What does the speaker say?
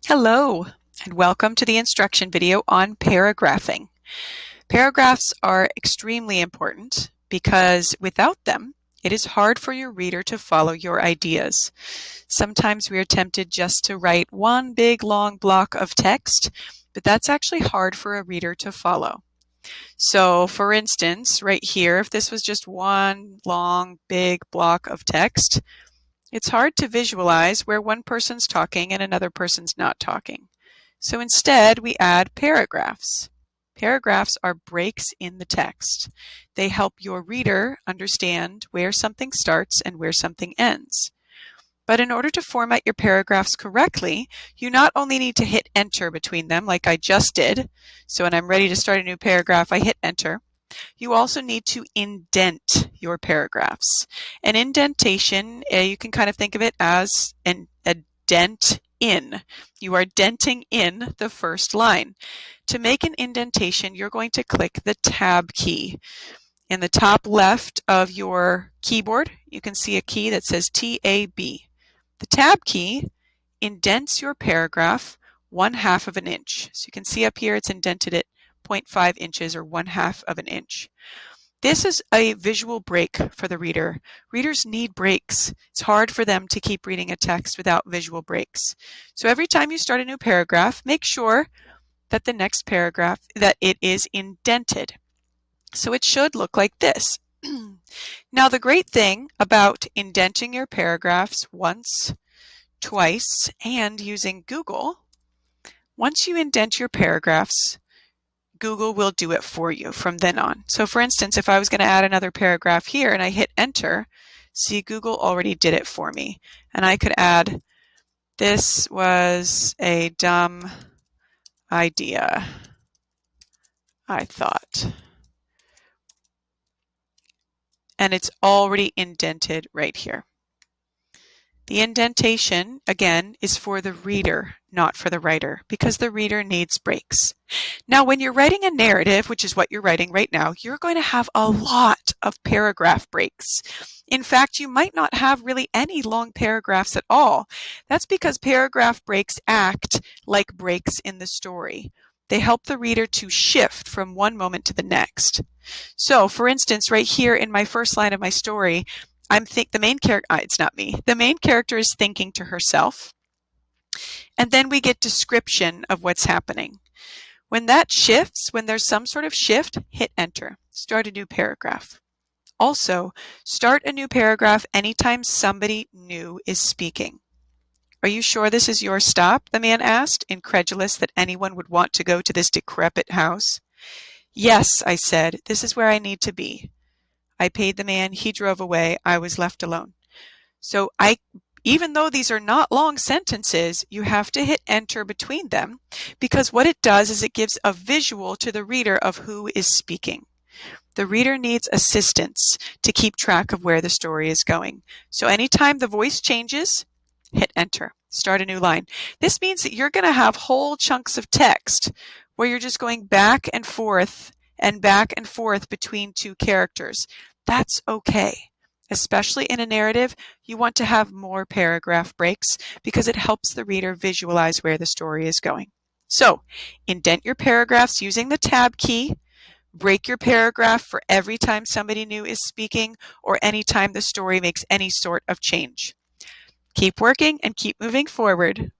Hello, and welcome to the instruction video on paragraphing. Paragraphs are extremely important because without them, it is hard for your reader to follow your ideas. Sometimes we are tempted just to write one big long block of text, but that's actually hard for a reader to follow. So for instance, right here, if this was just one long big block of text, it's hard to visualize where one person's talking and another person's not talking. So instead, we add paragraphs. Paragraphs are breaks in the text. They help your reader understand where something starts and where something ends. But in order to format your paragraphs correctly, you not only need to hit enter between them like I just did. So when I'm ready to start a new paragraph, I hit enter. You also need to indent your paragraphs. An indentation, you can kind of think of it as a dent in. You are denting in the first line. To make an indentation, you're going to click the Tab key. In the top left of your keyboard, you can see a key that says T-A-B. The Tab key indents your paragraph 1/2 of an inch. So you can see up here it's indented at 0.5 inches or 1/2 of an inch. This is a visual break for the reader. Readers need breaks. It's hard for them to keep reading a text without visual breaks. So every time you start a new paragraph, make sure that the next paragraph, that it is indented. So it should look like this. Now the great thing about indenting your paragraphs once, twice, and using Google, once you indent your paragraphs, Google will do it for you from then on. So for instance, if I was going to add another paragraph here and I hit enter, see, Google already did it for me. And I could add, this was a dumb idea, I thought. And it's already indented right here. The indentation, again, is for the reader, not for the writer, because the reader needs breaks. Now, when you're writing a narrative, which is what you're writing right now, you're going to have a lot of paragraph breaks. In fact, you might not have really any long paragraphs at all. That's because paragraph breaks act like breaks in the story. They help the reader to shift from one moment to the next. So, for instance, right here in my first line of my story, the main character, it's not me. The main character is thinking to herself. And then we get description of what's happening. When that shifts, when there's some sort of shift, hit enter. Start a new paragraph. Also, start a new paragraph anytime somebody new is speaking. Are you sure this is your stop? The man asked, incredulous that anyone would want to go to this decrepit house. Yes, I said, this is where I need to be. I paid the man, he drove away, I was left alone. So even though these are not long sentences, you have to hit enter between them because what it does is it gives a visual to the reader of who is speaking. The reader needs assistance to keep track of where the story is going. So anytime the voice changes, hit enter, start a new line. This means that you're going to have whole chunks of text where you're just going back and forth between two characters. That's okay. Especially in a narrative, you want to have more paragraph breaks because it helps the reader visualize where the story is going. So, indent your paragraphs using the Tab key, break your paragraph for every time somebody new is speaking or any time the story makes any sort of change. Keep working and keep moving forward.